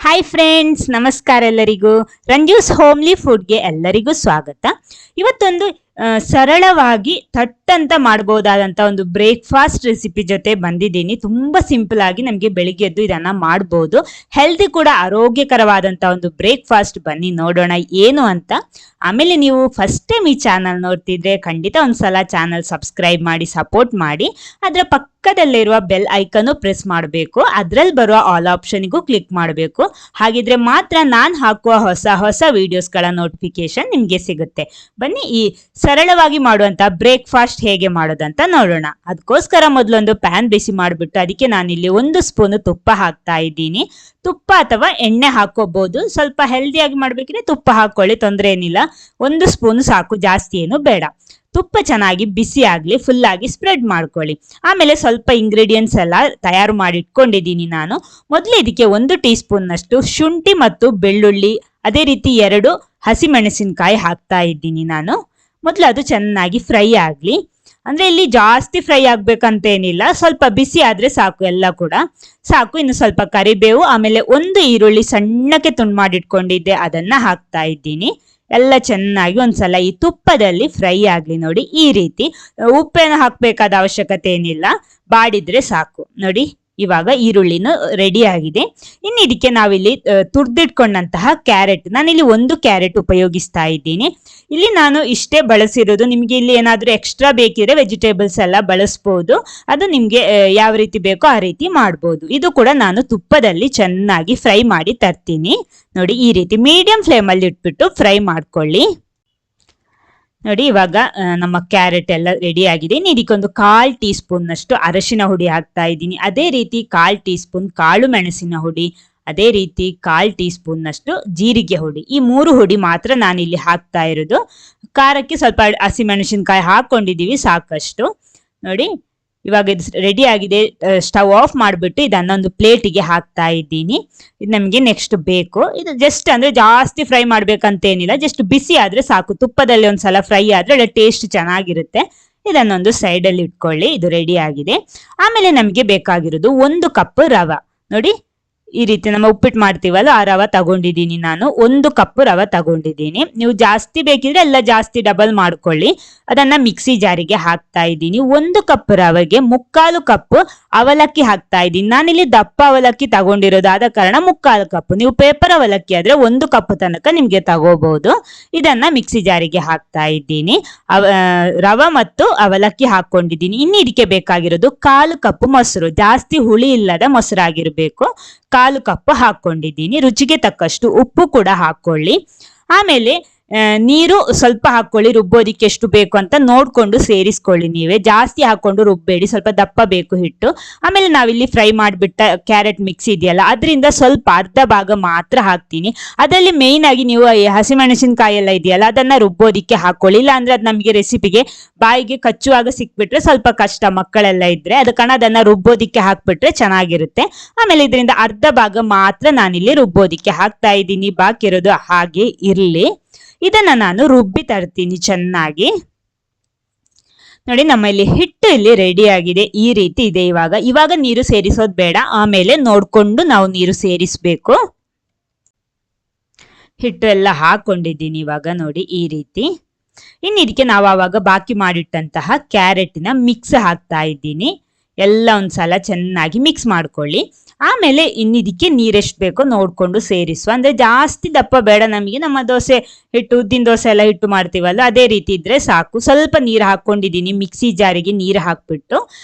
Hi friends, ನಮಸ್ಕಾರ ಎಲ್ಲರಿಗೂ. ರಂಜೂಸ್ homely ಫುಡ್ಗೆ ಎಲ್ಲರಿಗೂ ಸ್ವಾಗತ. ಇವತ್ತೊಂದು ಸರಳವಾಗಿ ಥಟ್ಟಂತ ಮಾಡಬಹುದಾದಂಥ ಒಂದು ಬ್ರೇಕ್ಫಾಸ್ಟ್ ರೆಸಿಪಿ ಜೊತೆ ಬಂದಿದ್ದೀನಿ. ತುಂಬ ಸಿಂಪಲ್ ಆಗಿ ನಮಗೆ ಬೆಳಿಗ್ಗೆ ಎದ್ದು ಇದನ್ನು ಮಾಡ್ಬೋದು. ಹೆಲ್ದಿ ಕೂಡ, ಆರೋಗ್ಯಕರವಾದಂಥ ಒಂದು ಬ್ರೇಕ್ಫಾಸ್ಟ್. ಬನ್ನಿ ನೋಡೋಣ ಏನು ಅಂತ. ಆಮೇಲೆ ನೀವು ಫಸ್ಟ್ ಟೈಮ್ ಈ ಚಾನಲ್ ನೋಡ್ತಿದ್ರೆ ಖಂಡಿತ ಒಂದ್ಸಲ ಚಾನಲ್ ಸಬ್ಸ್ಕ್ರೈಬ್ ಮಾಡಿ ಸಪೋರ್ಟ್ ಮಾಡಿ. ಅದರ ಪಕ್ಕದಲ್ಲಿರುವ ಬೆಲ್ ಐಕನ್ನು ಪ್ರೆಸ್ ಮಾಡಬೇಕು. ಅದರಲ್ಲಿ ಬರುವ ಆಲ್ ಆಪ್ಷನ್ಗೂ ಕ್ಲಿಕ್ ಮಾಡಬೇಕು. ಹಾಗಿದ್ರೆ ಮಾತ್ರ ನಾನು ಹಾಕುವ ಹೊಸ ಹೊಸ ವಿಡಿಯೋಸ್ಗಳ ನೋಟಿಫಿಕೇಶನ್ ನಿಮಗೆ ಸಿಗುತ್ತೆ. ಬನ್ನಿ ಈ ಸರಳವಾಗಿ ಮಾಡುವಂತ ಬ್ರೇಕ್ಫಾಸ್ಟ್ ಹೇಗೆ ಮಾಡೋದಂತ ನೋಡೋಣ. ಅದಕ್ಕೋಸ್ಕರ ಮೊದಲೊಂದು ಪ್ಯಾನ್ ಬಿಸಿ ಮಾಡಿಬಿಟ್ಟು ಅದಕ್ಕೆ ನಾನಿಲ್ಲಿ 1 ಸ್ಪೂನ್ ತುಪ್ಪ ಹಾಕ್ತಾ ಇದ್ದೀನಿ. ತುಪ್ಪ ಅಥವಾ ಎಣ್ಣೆ ಹಾಕೋಬಹುದು. ಸ್ವಲ್ಪ ಹೆಲ್ದಿಯಾಗಿ ಮಾಡ್ಬೇಕಿದ್ರೆ ತುಪ್ಪ ಹಾಕೊಳ್ಳಿ, ತೊಂದರೆ ಏನಿಲ್ಲ. 1 ಸ್ಪೂನ್ ಸಾಕು, ಜಾಸ್ತಿ ಏನು ಬೇಡ. ತುಪ್ಪ ಚೆನ್ನಾಗಿ ಬಿಸಿ ಆಗಲಿ, ಫುಲ್ ಆಗಿ ಸ್ಪ್ರೆಡ್ ಮಾಡ್ಕೊಳ್ಳಿ. ಆಮೇಲೆ ಸ್ವಲ್ಪ ಇಂಗ್ರೀಡಿಯೆಂಟ್ಸ್ ಎಲ್ಲ ತಯಾರು ಮಾಡಿ ಇಟ್ಕೊಂಡಿದ್ದೀನಿ ನಾನು. ಮೊದಲು ಇದಕ್ಕೆ 1 ಟೀ ಸ್ಪೂನ್ನಷ್ಟು ಶುಂಠಿ ಮತ್ತು ಬೆಳ್ಳುಳ್ಳಿ, ಅದೇ ರೀತಿ 2 ಹಸಿಮೆಣಸಿನಕಾಯಿ ಹಾಕ್ತಾ ಇದ್ದೀನಿ ನಾನು. ಮೊದಲು ಅದು ಚೆನ್ನಾಗಿ ಫ್ರೈ ಆಗಲಿ. ಅಂದ್ರೆ ಇಲ್ಲಿ ಜಾಸ್ತಿ ಫ್ರೈ ಆಗ್ಬೇಕಂತೇನಿಲ್ಲ, ಸ್ವಲ್ಪ ಬಿಸಿ ಆದ್ರೆ ಸಾಕು, ಎಲ್ಲ ಕೂಡ ಸಾಕು. ಇನ್ನು ಸ್ವಲ್ಪ ಕರಿಬೇವು, ಆಮೇಲೆ 1 ಈರುಳ್ಳಿ ಸಣ್ಣಕ್ಕೆ ತುಂಡು ಮಾಡಿಟ್ಕೊಂಡಿದ್ದೆ, ಅದನ್ನ ಹಾಕ್ತಾ ಇದ್ದೀನಿ. ಎಲ್ಲ ಚೆನ್ನಾಗಿ ಒಂದ್ಸಲ ಈ ತುಪ್ಪದಲ್ಲಿ ಫ್ರೈ ಆಗ್ಲಿ. ನೋಡಿ ಈ ರೀತಿ. ಉಪ್ಪೇನು ಹಾಕ್ಬೇಕಾದ ಅವಶ್ಯಕತೆ ಏನಿಲ್ಲ, ಬಾಡಿದ್ರೆ ಸಾಕು. ನೋಡಿ ಇವಾಗ ಈರುಳ್ಳಿನೂ ರೆಡಿ ಆಗಿದೆ. ಇನ್ನು ಇದಕ್ಕೆ ನಾವಿಲ್ಲಿ ತುರ್ದಿಟ್ಕೊಂಡಂತಹ ಕ್ಯಾರೆಟ್, ನಾನಿಲ್ಲಿ 1 ಕ್ಯಾರೆಟ್ ಉಪಯೋಗಿಸ್ತಾ ಇದ್ದೀನಿ. ಇಲ್ಲಿ ನಾನು ಇಷ್ಟೇ ಬಳಸಿರೋದು. ನಿಮ್ಗೆ ಇಲ್ಲಿ ಏನಾದ್ರೂ ಎಕ್ಸ್ಟ್ರಾ ಬೇಕಿದ್ರೆ ವೆಜಿಟೇಬಲ್ಸ್ ಎಲ್ಲ ಬಳಸ್ಬೋದು. ಅದು ನಿಮ್ಗೆ ಯಾವ ರೀತಿ ಬೇಕೋ ಆ ರೀತಿ ಮಾಡ್ಬೋದು. ಇದು ಕೂಡ ನಾನು ತುಪ್ಪದಲ್ಲಿ ಚೆನ್ನಾಗಿ ಫ್ರೈ ಮಾಡಿ ತರ್ತೀನಿ. ನೋಡಿ ಈ ರೀತಿ ಮೀಡಿಯಂ ಫ್ಲೇಮ್ ಅಲ್ಲಿ ಇಟ್ಬಿಟ್ಟು ಫ್ರೈ ಮಾಡ್ಕೊಳ್ಳಿ. ನೋಡಿ ಇವಾಗ ನಮ್ಮ ಕ್ಯಾರೆಟ್ ಎಲ್ಲ ರೆಡಿ ಆಗಿದೆ. ಇನ್ನು ಇದಕ್ಕೊಂದು 1/4 ಟೀ ಸ್ಪೂನ್ನಷ್ಟು ಅರಶಿನ ಹುಡಿ ಹಾಕ್ತಾ ಇದ್ದೀನಿ. ಅದೇ ರೀತಿ 1/4 ಟೀ ಸ್ಪೂನ್ ಕಾಳು ಮೆಣಸಿನ ಹುಡಿ, ಅದೇ ರೀತಿ 1/4 ಟೀ ಸ್ಪೂನ್ನಷ್ಟು ಜೀರಿಗೆ ಹುಡಿ. ಈ 3 ಹುಡಿ ಮಾತ್ರ ನಾನಿಲ್ಲಿ ಹಾಕ್ತಾ ಇರೋದು. ಖಾರಕ್ಕೆ ಸ್ವಲ್ಪ ಹಸಿಮೆಣಸಿನಕಾಯಿ ಹಾಕೊಂಡಿದ್ದೀವಿ ಸಾಕಷ್ಟು. ನೋಡಿ ಇವಾಗ ಇದು ರೆಡಿ ಆಗಿದೆ. ಸ್ಟವ್ ಆಫ್ ಮಾಡಿಬಿಟ್ಟು ಇದನ್ನೊಂದು ಪ್ಲೇಟಿಗೆ ಹಾಕ್ತಾ ಇದ್ದೀನಿ. ಇದು ನಮಗೆ ನೆಕ್ಸ್ಟ್ ಬೇಕು. ಇದು ಜಸ್ಟ್ ಅಂದ್ರೆ ಜಾಸ್ತಿ ಫ್ರೈ ಮಾಡ್ಬೇಕಂತೇನಿಲ್ಲ, ಜಸ್ಟ್ ಬಿಸಿ ಆದ್ರೆ ಸಾಕು. ತುಪ್ಪದಲ್ಲಿ ಒಂದ್ಸಲ ಫ್ರೈ ಆದ್ರೆ ಒಳ್ಳೆ ಟೇಸ್ಟ್ ಚೆನ್ನಾಗಿರುತ್ತೆ. ಇದನ್ನೊಂದು ಸೈಡಲ್ಲಿ ಇಟ್ಕೊಳ್ಳಿ. ಇದು ರೆಡಿ ಆಗಿದೆ. ಆಮೇಲೆ ನಮಗೆ ಬೇಕಾಗಿರೋದು 1 ಕಪ್ ರವ. ನೋಡಿ ಈ ರೀತಿ ನಮ್ಮ ಉಪ್ಪಿಟ್ಟು ಮಾಡ್ತೀವಲ್ಲ, ಆ ರವ ತಗೊಂಡಿದ್ದೀನಿ ನಾನು. 1 ಕಪ್ ರವ ತಗೊಂಡಿದ್ದೀನಿ. ನೀವು ಜಾಸ್ತಿ ಬೇಕಿದ್ರೆ ಎಲ್ಲ ಜಾಸ್ತಿ ಡಬಲ್ ಮಾಡ್ಕೊಳ್ಳಿ. ಅದನ್ನ ಮಿಕ್ಸಿ ಜಾರಿಗೆ ಹಾಕ್ತಾ ಇದ್ದೀನಿ. 1 ಕಪ್ ರವೆಗೆ 3/4 ಕಪ್ ಅವಲಕ್ಕಿ ಹಾಕ್ತಾ ಇದ್ದೀನಿ. ನಾನಿಲ್ಲಿ ದಪ್ಪ ಅವಲಕ್ಕಿ ತಗೊಂಡಿರೋದಾದ ಕಾರಣ 3/4 ಕಪ್. ನೀವು ಪೇಪರ್ ಅವಲಕ್ಕಿ ಆದ್ರೆ 1 ಕಪ್ ತನಕ ನಿಮ್ಗೆ ತಗೋಬಹುದು. ಇದನ್ನ ಮಿಕ್ಸಿ ಜಾರಿಗೆ ಹಾಕ್ತಾ ಇದ್ದೀನಿ. ರವ ಮತ್ತು ಅವಲಕ್ಕಿ ಹಾಕೊಂಡಿದ್ದೀನಿ. ಇನ್ನು ಇದಕ್ಕೆ ಬೇಕಾಗಿರೋದು 1/4 ಕಪ್ ಮೊಸರು. ಜಾಸ್ತಿ ಹುಳಿ ಇಲ್ಲದ ಮೊಸರಾಗಿರ್ಬೇಕು. 1/4 ಕಪ್ ಹಾಕೊಂಡಿದ್ದೀನಿ. ರುಚಿಗೆ ತಕ್ಕಷ್ಟು ಉಪ್ಪು ಕೂಡ ಹಾಕೊಳ್ಳಿ. ಆಮೇಲೆ ನೀರು ಸ್ವಲ್ಪ ಹಾಕೊಳ್ಳಿ. ರುಬ್ಬೋದಿಕ್ಕೆ ಎಷ್ಟು ಬೇಕು ಅಂತ ನೋಡ್ಕೊಂಡು ಸೇರಿಸ್ಕೊಳ್ಳಿ. ನೀವೇ ಜಾಸ್ತಿ ಹಾಕೊಂಡು ರುಬ್ಬೇಡಿ, ಸ್ವಲ್ಪ ದಪ್ಪ ಬೇಕು ಹಿಟ್ಟು. ಆಮೇಲೆ ನಾವಿಲ್ಲಿ ಫ್ರೈ ಮಾಡಿಬಿಟ್ಟ ಕ್ಯಾರೆಟ್ ಮಿಕ್ಸ್ ಇದೆಯಲ್ಲ, ಅದರಿಂದ ಸ್ವಲ್ಪ ಅರ್ಧ ಭಾಗ ಮಾತ್ರ ಹಾಕ್ತೀನಿ. ಅದರಲ್ಲಿ ಮೇಯ್ನ್ ಆಗಿ ನೀವು ಹಸಿಮೆಣಸಿನಕಾಯಿ ಎಲ್ಲ ಇದೆಯಲ್ಲ, ಅದನ್ನ ರುಬ್ಬೋದಿಕ್ಕೆ ಹಾಕೊಳ್ಳಿ. ಇಲ್ಲ ಅಂದ್ರೆ ಅದು ನಮಗೆ ರೆಸಿಪಿಗೆ ಬಾಯಿಗೆ ಕಚ್ಚುವಾಗ ಸಿಕ್ಬಿಟ್ರೆ ಸ್ವಲ್ಪ ಕಷ್ಟ, ಮಕ್ಕಳೆಲ್ಲ ಇದ್ರೆ. ಅದಕ್ಕನ್ನ ಅದನ್ನ ರುಬ್ಬೋದಿಕ್ಕೆ ಹಾಕ್ಬಿಟ್ರೆ ಚೆನ್ನಾಗಿರುತ್ತೆ. ಆಮೇಲೆ ಇದರಿಂದ ಅರ್ಧ ಭಾಗ ಮಾತ್ರ ನಾನಿಲ್ಲಿ ರುಬ್ಬೋದಿಕ್ಕೆ ಹಾಕ್ತಾ ಇದ್ದೀನಿ. ಬಾಕಿ ಇರೋದು ಹಾಗೆ ಇರ್ಲಿ. ಇದನ್ನ ನಾನು ರುಬ್ಬಿ ತರ್ತೀನಿ ಚೆನ್ನಾಗಿ. ನೋಡಿ ನಮ್ಮಲ್ಲಿ ಹಿಟ್ಟು ಇಲ್ಲಿ ರೆಡಿ ಆಗಿದೆ. ಈ ರೀತಿ ಇದೆ. ಇವಾಗ ನೀರು ಸೇರಿಸೋದು ಬೇಡ, ಆಮೇಲೆ ನೋಡ್ಕೊಂಡು ನಾವು ನೀರು ಸೇರಿಸ್ಬೇಕು. ಹಿಟ್ಟು ಎಲ್ಲ ಹಾಕೊಂಡಿದ್ದೀನಿ ಇವಾಗ. ನೋಡಿ ಈ ರೀತಿ. ಇನ್ನು ಇದಕ್ಕೆ ನಾವು ಆವಾಗ ಬಾಕಿ ಮಾಡಿಟ್ಟಂತಹ ಕ್ಯಾರೆಟಿನ ಮಿಕ್ಸ್ ಹಾಕ್ತಾ ಇದ್ದೀನಿ. ಎಲ್ಲ ಒಂದ್ಸಲ ಚೆನ್ನಾಗಿ ಮಿಕ್ಸ್ ಮಾಡ್ಕೊಳ್ಳಿ. ಆಮೇಲೆ ಇನ್ನಿದಕ್ಕೆ ನೀರೆಷ್ಟು ಬೇಕೋ ನೋಡ್ಕೊಂಡು ಸೇರಿಸುವ. ಅಂದ್ರೆ ಜಾಸ್ತಿ ದಪ್ಪ ಬೇಡ ನಮಗೆ. ನಮ್ಮ ದೋಸೆ ಹಿಟ್ಟು, ಉದ್ದಿನ ದೋಸೆ ಎಲ್ಲ ಹಿಟ್ಟು ಮಾಡ್ತೀವಲ್ಲ, ಅದೇ ರೀತಿ ಇದ್ರೆ ಸಾಕು. ಸ್ವಲ್ಪ ನೀರು ಹಾಕೊಂಡಿದ್ದೀನಿ. ಮಿಕ್ಸಿ ಜಾರಿಗೆ ನೀರು ಹಾಕ್ಬಿಟ್ಟು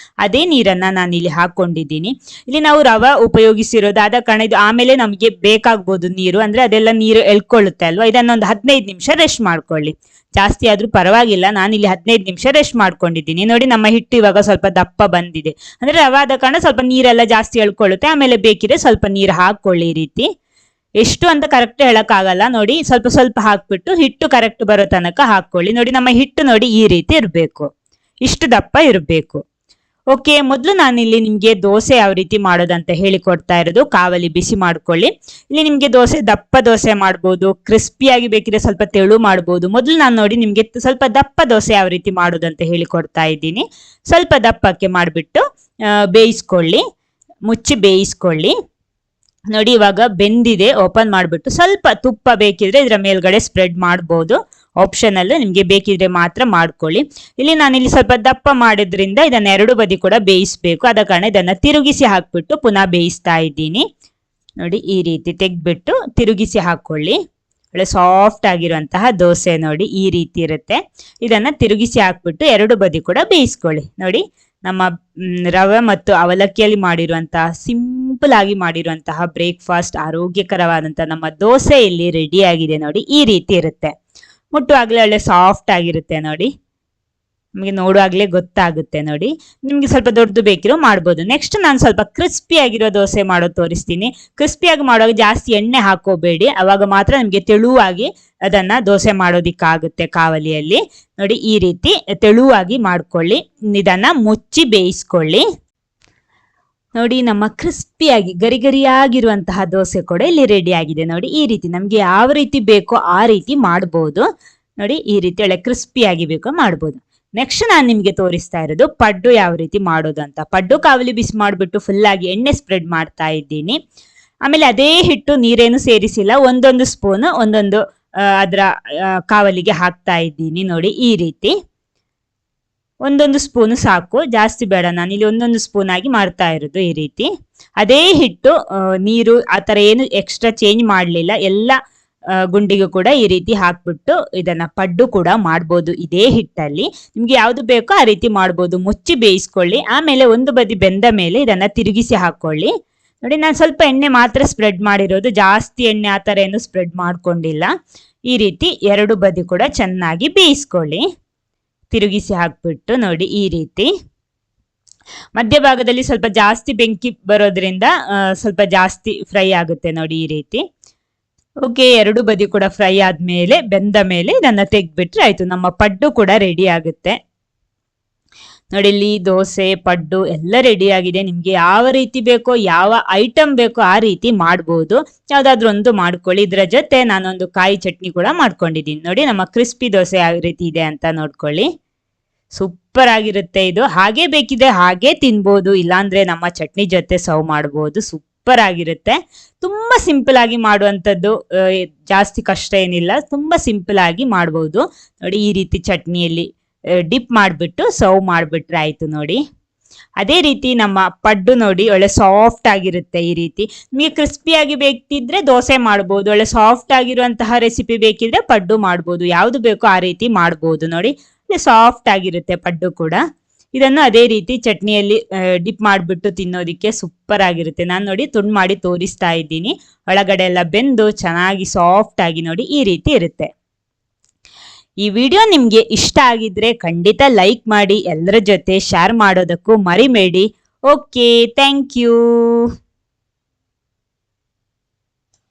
ಅದೇ ನೀರನ್ನ ನಾನು ಇಲ್ಲಿ ಹಾಕೊಂಡಿದ್ದೀನಿ. ಇಲ್ಲಿ ನಾವು ರವೆ ಉಪಯೋಗಿಸಿರೋದಾದ ಕಾರಣ ಇದು ಆಮೇಲೆ ನಮಗೆ ಬೇಕಾಗ್ಬೋದು ನೀರು. ಅಂದ್ರೆ ಅದೆಲ್ಲ ನೀರು ಎಳ್ಕೊಳ್ಳುತ್ತೆ ಅಲ್ವಾ. ಇದನ್ನೊಂದು 15 ನಿಮಿಷ ರೆಸ್ಟ್ ಮಾಡ್ಕೊಳ್ಳಿ. ಜಾಸ್ತಿ ಆದ್ರೂ ಪರವಾಗಿಲ್ಲ. ನಾನಿಲ್ಲಿ 15 ನಿಮಿಷ ರೆಸ್ಟ್ ಮಾಡ್ಕೊಂಡಿದ್ದೀನಿ. ನೋಡಿ ನಮ್ಮ ಹಿಟ್ಟು ಇವಾಗ ಸ್ವಲ್ಪ ದಪ್ಪ ಬಂದಿದೆ. ಅಂದ್ರೆ ರವೆ ಆದ ಕಾರಣ ಸ್ವಲ್ಪ ನೀರೆಲ್ಲ ಜಾಸ್ತಿ ಎಳ್ಕೊಳ್ಳುತ್ತೆ. ಆಮೇಲೆ ಬೇಕಿದ್ರೆ ಸ್ವಲ್ಪ ನೀರು ಹಾಕೊಳ್ಳಿ. ಈ ರೀತಿ ಎಷ್ಟು ಅಂತ ಕರೆಕ್ಟ್ ಹೇಳಕ್ ಆಗಲ್ಲ. ನೋಡಿ ಸ್ವಲ್ಪ ಸ್ವಲ್ಪ ಹಾಕ್ಬಿಟ್ಟು ಹಿಟ್ಟು ಕರೆಕ್ಟ್ ಬರೋ ತನಕ ಹಾಕೊಳ್ಳಿ. ನೋಡಿ ನಮ್ಮ ಹಿಟ್ಟು ನೋಡಿ ಈ ರೀತಿ ಇರ್ಬೇಕು, ಇಷ್ಟು ದಪ್ಪ ಇರಬೇಕು. ಓಕೆ, ಮೊದಲು ನಾನಿಲ್ಲಿ ನಿಮ್ಗೆ ದೋಸೆ ಯಾವ ರೀತಿ ಮಾಡೋದಂತ ಹೇಳಿಕೊಡ್ತಾ ಇರೋದು. ಕಾವಲಿ ಬಿಸಿ ಮಾಡ್ಕೊಳ್ಳಿ. ಇಲ್ಲಿ ನಿಮ್ಗೆ ದಪ್ಪ ದೋಸೆ ಮಾಡ್ಬೋದು, ಕ್ರಿಸ್ಪಿಯಾಗಿ ಬೇಕಿದ್ರೆ ಸ್ವಲ್ಪ ತೆಳು ಮಾಡ್ಬೋದು. ಮೊದಲು ನಾನು ನೋಡಿ ನಿಮ್ಗೆ ಸ್ವಲ್ಪ ದಪ್ಪ ದೋಸೆ ಯಾವ ರೀತಿ ಮಾಡೋದಂತ ಹೇಳಿಕೊಡ್ತಾ ಇದ್ದೀನಿ. ಸ್ವಲ್ಪ ದಪ್ಪಕ್ಕೆ ಮಾಡಿಬಿಟ್ಟು ಬೇಯಿಸ್ಕೊಳ್ಳಿ, ಮುಚ್ಚಿ ಬೇಯಿಸ್ಕೊಳ್ಳಿ. ನೋಡಿ ಇವಾಗ ಬೆಂದಿದೆ. ಓಪನ್ ಮಾಡಿಬಿಟ್ಟು ಸ್ವಲ್ಪ ತುಪ್ಪ ಬೇಕಿದ್ರೆ ಇದರ ಮೇಲ್ಗಡೆ ಸ್ಪ್ರೆಡ್ ಮಾಡ್ಬೋದು. ಆಪ್ಷನಲ್, ನಿಮಗೆ ಬೇಕಿದ್ರೆ ಮಾತ್ರ ಮಾಡ್ಕೊಳ್ಳಿ. ನಾನಿಲ್ಲಿ ಸ್ವಲ್ಪ ದಪ್ಪ ಮಾಡಿದ್ರಿಂದ ಇದನ್ನ ಎರಡು ಬದಿ ಕೂಡ ಬೇಯಿಸ್ಬೇಕು. ಆದ ಕಾರಣ ಇದನ್ನ ತಿರುಗಿಸಿ ಹಾಕ್ಬಿಟ್ಟು ಪುನಃ ಬೇಯಿಸ್ತಾ ಇದ್ದೀನಿ. ನೋಡಿ ಈ ರೀತಿ ತೆಗ್ದ್ಬಿಟ್ಟು ತಿರುಗಿಸಿ ಹಾಕೊಳ್ಳಿ. ಒಳ್ಳೆ ಸಾಫ್ಟ್ ಆಗಿರುವಂತಹ ದೋಸೆ ನೋಡಿ ಈ ರೀತಿ ಇರುತ್ತೆ. ಇದನ್ನ ತಿರುಗಿಸಿ ಹಾಕ್ಬಿಟ್ಟು ಎರಡು ಬದಿ ಕೂಡ ಬೇಯಿಸ್ಕೊಳ್ಳಿ. ನೋಡಿ ನಮ್ಮ ರವೆ ಮತ್ತು ಅವಲಕ್ಕಿಯಲ್ಲಿ ಮಾಡಿರುವಂತಹ ಸಿಂಪಲ್ ಆಗಿ ಮಾಡಿರುವಂತಹ ಬ್ರೇಕ್ಫಾಸ್ಟ್ ಆರೋಗ್ಯಕರವಾದಂತಹ ನಮ್ಮ ದೋಸೆ ಇಲ್ಲಿ ರೆಡಿ ಆಗಿದೆ. ನೋಡಿ ಈ ರೀತಿ ಇರುತ್ತೆ. ಮುಟ್ಟುವಾಗಲೇ ಒಳ್ಳೆ ಸಾಫ್ಟ್ ಆಗಿರುತ್ತೆ. ನೋಡಿ ನಿಮಗೆ ನೋಡುವಾಗಲೇ ಗೊತ್ತಾಗುತ್ತೆ. ನೋಡಿ ನಿಮ್ಗೆ ಸ್ವಲ್ಪ ದೊಡ್ಡದು ಬೇಕಿರೋ ಮಾಡ್ಬೋದು. ನೆಕ್ಸ್ಟ್ ನಾನು ಸ್ವಲ್ಪ ಕ್ರಿಸ್ಪಿ ಆಗಿರೋ ದೋಸೆ ಮಾಡೋದು ತೋರಿಸ್ತೀನಿ. ಕ್ರಿಸ್ಪಿಯಾಗಿ ಮಾಡುವಾಗ ಜಾಸ್ತಿ ಎಣ್ಣೆ ಹಾಕೋಬೇಡಿ, ಅವಾಗ ಮಾತ್ರ ನಿಮಗೆ ತೆಳುವಾಗಿ ಅದನ್ನ ದೋಸೆ ಮಾಡೋದಿಕ್ಕಾಗುತ್ತೆ ಕಾವಲಿಯಲ್ಲಿ. ನೋಡಿ ಈ ರೀತಿ ತೆಳುವಾಗಿ ಮಾಡ್ಕೊಳ್ಳಿ. ಇದನ್ನ ಮುಚ್ಚಿ ಬೇಯಿಸ್ಕೊಳ್ಳಿ. ನೋಡಿ ನಮ್ಮ ಕ್ರಿಸ್ಪಿಯಾಗಿ ಗರಿ ಗರಿಯಾಗಿರುವಂತಹ ದೋಸೆ ಕೂಡ ಇಲ್ಲಿ ರೆಡಿ ಆಗಿದೆ. ನೋಡಿ ಈ ರೀತಿ ನಮ್ಗೆ ಯಾವ ರೀತಿ ಬೇಕೋ ಆ ರೀತಿ ಮಾಡ್ಬೋದು. ನೋಡಿ ಈ ರೀತಿ ಒಳ್ಳೆ ಕ್ರಿಸ್ಪಿಯಾಗಿ ಬೇಕೋ ಮಾಡ್ಬೋದು. ನೆಕ್ಸ್ಟ್ ನಾನು ನಿಮ್ಗೆ ತೋರಿಸ್ತಾ ಇರೋದು ಪಡ್ಡು ಯಾವ ರೀತಿ ಮಾಡೋದು ಅಂತ. ಪಡ್ಡು ಕಾವಲಿ ಬಿಸಿ ಮಾಡಿಬಿಟ್ಟು ಫುಲ್ ಆಗಿ ಎಣ್ಣೆ ಸ್ಪ್ರೆಡ್ ಮಾಡ್ತಾ ಇದ್ದೀನಿ. ಆಮೇಲೆ ಅದೇ ಹಿಟ್ಟು ನೀರೇನು ಸೇರಿಸಿಲ್ಲ, ಒಂದೊಂದು ಸ್ಪೂನ್ ಒಂದೊಂದು ಅದರ ಕಾವಲಿಗೆ ಹಾಕ್ತಾ ಇದ್ದೀನಿ. ನೋಡಿ ಈ ರೀತಿ ಒಂದೊಂದು ಸ್ಪೂನ್ ಸಾಕು, ಜಾಸ್ತಿ ಬೇಡ. ನಾನು ಇಲ್ಲಿ ಒಂದೊಂದು ಸ್ಪೂನ್ ಆಗಿ ಮಾಡ್ತಾ ಇರೋದು ಈ ರೀತಿ. ಅದೇ ಹಿಟ್ಟು ನೀರು ಆ ಥರ ಏನು ಎಕ್ಸ್ಟ್ರಾ ಚೇಂಜ್ ಮಾಡಲಿಲ್ಲ. ಎಲ್ಲ ಗುಂಡಿಗೂ ಕೂಡ ಈ ರೀತಿ ಹಾಕ್ಬಿಟ್ಟು ಇದನ್ನ ಪಡ್ಡು ಕೂಡ ಮಾಡ್ಬೋದು ಇದೇ ಹಿಟ್ಟಲ್ಲಿ. ನಿಮ್ಗೆ ಯಾವ್ದು ಬೇಕೋ ಆ ರೀತಿ ಮಾಡ್ಬೋದು. ಮುಚ್ಚಿ ಬೇಯಿಸ್ಕೊಳ್ಳಿ. ಆಮೇಲೆ ಒಂದು ಬದಿ ಬೆಂದ ಮೇಲೆ ಇದನ್ನ ತಿರುಗಿಸಿ ಹಾಕೊಳ್ಳಿ. ನೋಡಿ ನಾನು ಸ್ವಲ್ಪ ಎಣ್ಣೆ ಮಾತ್ರ ಸ್ಪ್ರೆಡ್ ಮಾಡಿರೋದು, ಜಾಸ್ತಿ ಎಣ್ಣೆ ಆ ಥರ ಏನು ಸ್ಪ್ರೆಡ್ ಮಾಡ್ಕೊಂಡಿಲ್ಲ. ಈ ರೀತಿ ಎರಡು ಬದಿ ಕೂಡ ಚೆನ್ನಾಗಿ ಬೇಯಿಸ್ಕೊಳ್ಳಿ. ತಿರುಗಿಸಿ ಹಾಕ್ಬಿಟ್ಟು ನೋಡಿ ಈ ರೀತಿ ಮಧ್ಯಭಾಗದಲ್ಲಿ ಸ್ವಲ್ಪ ಜಾಸ್ತಿ ಬೆಂಕಿ ಬರೋದ್ರಿಂದ ಸ್ವಲ್ಪ ಜಾಸ್ತಿ ಫ್ರೈ ಆಗುತ್ತೆ. ನೋಡಿ ಈ ರೀತಿ. ಓಕೆ, ಎರಡು ಬದಿ ಕೂಡ ಫ್ರೈ ಆದ್ಮೇಲೆ ಬೆಂದ ಮೇಲೆ ಇದನ್ನ ತೆಗ್ದ್ಬಿಟ್ರೆ ಆಯ್ತು, ನಮ್ಮ ಪಡ್ಡು ಕೂಡ ರೆಡಿ ಆಗುತ್ತೆ. ನೋಡಿ ಇಲ್ಲಿ ದೋಸೆ ಪಡ್ಡು ಎಲ್ಲ ರೆಡಿ ಆಗಿದೆ. ನಿಮ್ಗೆ ಯಾವ ರೀತಿ ಬೇಕೋ, ಯಾವ ಐಟಮ್ ಬೇಕೋ ಆ ರೀತಿ ಮಾಡ್ಬೋದು. ಯಾವ್ದಾದ್ರು ಒಂದು ಮಾಡ್ಕೊಳ್ಳಿ. ಇದ್ರ ಜೊತೆ ನಾನೊಂದು ಕಾಯಿ ಚಟ್ನಿ ಕೂಡ ಮಾಡ್ಕೊಂಡಿದ್ದೀನಿ. ನೋಡಿ ನಮ್ಮ ಕ್ರಿಸ್ಪಿ ದೋಸೆ ಯಾವ ರೀತಿ ಇದೆ ಅಂತ ನೋಡ್ಕೊಳ್ಳಿ. ಸೂಪರ್ ಆಗಿರುತ್ತೆ ಇದು. ಹಾಗೆ ಬೇಕಿದೆ ಹಾಗೆ ತಿನ್ಬೋದು, ಇಲ್ಲಾಂದ್ರೆ ನಮ್ಮ ಚಟ್ನಿ ಜೊತೆ ಸರ್ವ್ ಮಾಡ್ಬೋದು. ಸೂಪರ್ ಆಗಿರುತ್ತೆ. ತುಂಬಾ ಸಿಂಪಲ್ ಆಗಿ ಮಾಡುವಂಥದ್ದು, ಜಾಸ್ತಿ ಕಷ್ಟ ಏನಿಲ್ಲ. ತುಂಬಾ ಸಿಂಪಲ್ ಆಗಿ ಮಾಡ್ಬೋದು. ನೋಡಿ ಈ ರೀತಿ ಚಟ್ನಿಯಲ್ಲಿ ಡಿಪ್ ಮಾಡಿಬಿಟ್ಟು ಸರ್ವ್ ಮಾಡಿಬಿಟ್ರೆ ಆಯ್ತು. ನೋಡಿ ಅದೇ ರೀತಿ ನಮ್ಮ ಪಡ್ಡು ನೋಡಿ ಒಳ್ಳೆ ಸಾಫ್ಟ್ ಆಗಿರುತ್ತೆ. ಈ ರೀತಿ ನಿಮಗೆ ಕ್ರಿಸ್ಪಿಯಾಗಿ ಬೇಕಿದ್ರೆ ದೋಸೆ ಮಾಡ್ಬೋದು. ಒಳ್ಳೆ ಸಾಫ್ಟ್ ಆಗಿರುವಂತಹ ರೆಸಿಪಿ ಬೇಕಿದ್ರೆ ಪಡ್ಡು ಮಾಡ್ಬೋದು. ಯಾವ್ದು ಬೇಕೋ ಆ ರೀತಿ ಮಾಡ್ಬೋದು. ನೋಡಿ ಸಾಫ್ಟ್ ಆಗಿರುತ್ತೆ ಪಡ್ಡು ಕೂಡ. ಇದನ್ನು ಅದೇ ರೀತಿ ಚಟ್ನಿಯಲ್ಲಿ ಡಿಪ್ ಮಾಡಿಬಿಟ್ಟು ತಿನ್ನೋದಿಕ್ಕೆ ಸೂಪರ್ ಆಗಿರುತ್ತೆ. ನಾನು ನೋಡಿ ತುಂಡು ಮಾಡಿ ತೋರಿಸ್ತಾ ಇದ್ದೀನಿ. ಒಳಗಡೆ ಎಲ್ಲ ಬೆಂದು ಚೆನ್ನಾಗಿ ಸಾಫ್ಟ್ ಆಗಿ ನೋಡಿ ಈ ರೀತಿ ಇರುತ್ತೆ. ಈ ವಿಡಿಯೋ ನಿಮ್ಗೆ ಇಷ್ಟ ಆಗಿದ್ರೆ ಖಂಡಿತ ಲೈಕ್ ಮಾಡಿ, ಎಲ್ಲರ ಜೊತೆ ಶೇರ್ ಮಾಡೋದಕ್ಕೂ ಮರಿಬೇಡಿ. Okay, thank you.